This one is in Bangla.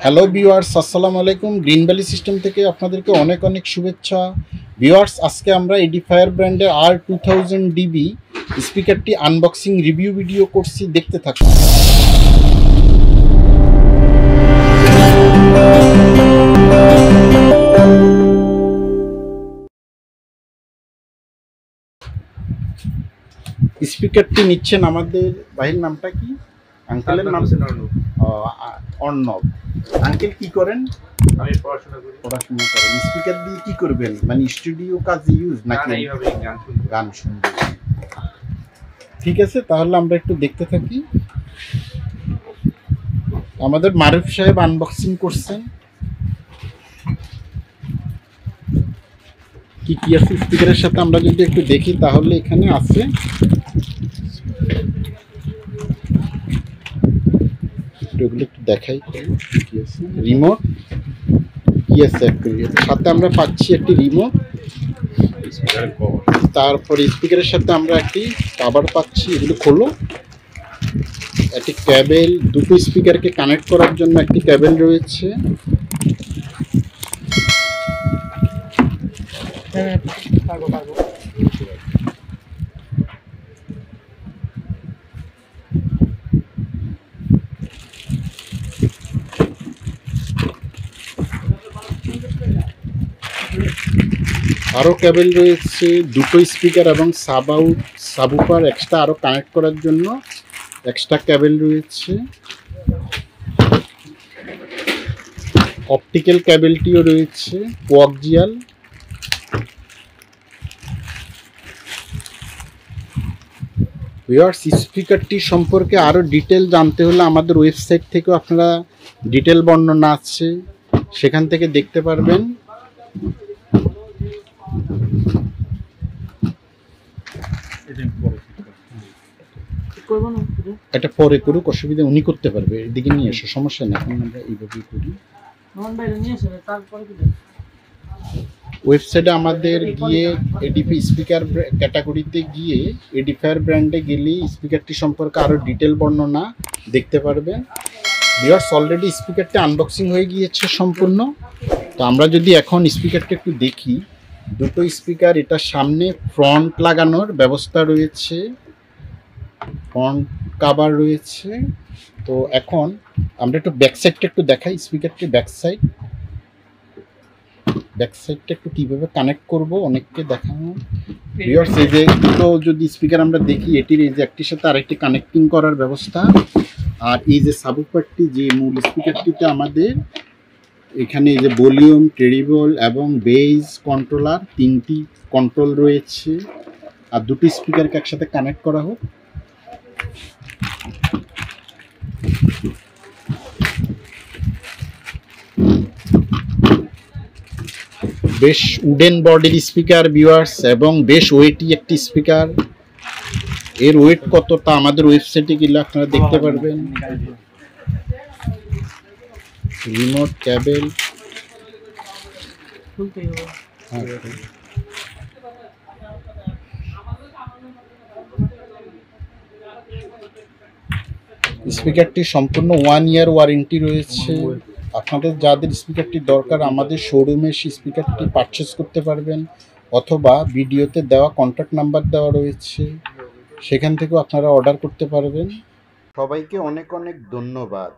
হ্যালো ভিউয়ার্স, আসসালামু আলাইকুম। গ্রিন ভ্যালি সিস্টেম থেকে আপনাদেরকে অনেক অনেক শুভেচ্ছা। ভিউয়ার্স, আজকে আমরা এডিফায়ার ব্র্যান্ডের R2000DB স্পিকারটি আনবক্সিং রিভিউ ভিডিও করছি, দেখতে থাকুন। স্পিকারটি নিচ্ছেন আমাদের ভাইয়ের নামটা কি? আঙ্কেলের নাম অর্ণব। আঙ্কেল কি করেন? আমি পড়াশোনা করেন। স্পিকার দিয়ে কি করবেন, মানে স্টুডিও কাজে ইউজ নাকি গান শুনবেন? ঠিক আছে, তাহলে আমরা একটু দেখতে থাকি। আমাদের মারুফ সাহেব আনবক্সিং করছেন। কি কি আছে স্পিকারের সাথে আমরা যদি একটু দেখি, তাহলে এখানে আছে এগুলো একটু দেখাই। কি আছে? রিমোট কি আছে, সাথে আমরা পাচ্ছি একটি রিমোট, তারপর স্পিকারের সাথে আমরা একটি কভার পাচ্ছি। এগুলো খোলো। একটি কেবল, দুটো স্পিকারকে কানেক্ট করার জন্য একটি কেবল রয়েছে। আরও কেবল রয়েছে, দুটো স্পিকার এবং সাবউফার এক্সট্রা আরও কানেক্ট করার জন্য এক্সট্রা কেবল রয়েছে। অপটিক্যাল কেবলটিও রয়েছে, কোয়াক্সিয়াল। ভিউয়ার্স, স্পিকারটি সম্পর্কে আরও ডিটেল জানতে হলে আমাদের ওয়েবসাইট থেকেও আপনারা ডিটেল বর্ণনা আছে, সেখান থেকে দেখতে পারবেন। এটা পরে করুক, অসুবিধা উনি করতে পারবে। এদিকে নিয়ে এসো, সমস্যা নেই। এখন আমরা এইভাবেই করি। ওয়েবসাইটে আমাদের গিয়ে এডিফি স্পিকার ক্যাটাগরিতে গিয়ে এডিফায়ার ব্র্যান্ডে গেলেই স্পিকারটি সম্পর্কে আরও ডিটেল বর্ণনা দেখতে পারবেন। ভিউয়ার্স, অলরেডি স্পিকারটি আনবক্সিং হয়ে গিয়েছে সম্পূর্ণ। তো আমরা যদি এখন স্পিকারটা একটু দেখি, দুটো স্পিকার, এটা সামনে ফ্রন্ট লাগানোর ব্যবস্থা রয়েছে, ফ্রন্ট কভার রয়েছে। তো এখন আমরা একটু ব্যাক সাইডটা একটু দেখাই। স্পিকারটি ব্যাক সাইডটা একটু কীভাবে কানেক্ট করব অনেককে দেখানো। ভিউয়ার্স, এই যে দুটো যদি স্পিকার আমরা দেখি, এটির এই যে একটির সাথে আরেকটি কানেক্টিং করার ব্যবস্থা। আর এই যে সাবউফারটি, যে মূল স্পিকারটিতে আমাদের এখানে এই যে ভলিউম, টেরিবল এবং বেস কন্ট্রোলার, তিনটি কন্ট্রোল রয়েছে। আর দুটি স্পিকারকে একসাথে কানেক্ট করা হোক। বেশ উডেন বডির স্পিকার ভিউয়ার্স, এবং বেশ ওয়েটি একটি স্পিকার। এর ওয়েট কতটা আমাদের ওয়েবসাইটে গেলে আপনারা দেখতে পারবেন। রিমোট কেবল, স্পিকারটি সম্পূর্ণ 1 ইয়ার ওয়ারেন্টি রয়েছে। আপনাদের যাদের স্পিকারটি দরকার, আমাদের শোরুমে স্পিকারটি পারচেস করতে পারবেন, অথবা ভিডিওতে দেওয়া কন্ট্যাক্ট নাম্বার দেওয়া রয়েছে, সেখান থেকেও আপনারা অর্ডার করতে পারবেন। সবাইকে অনেক অনেক ধন্যবাদ।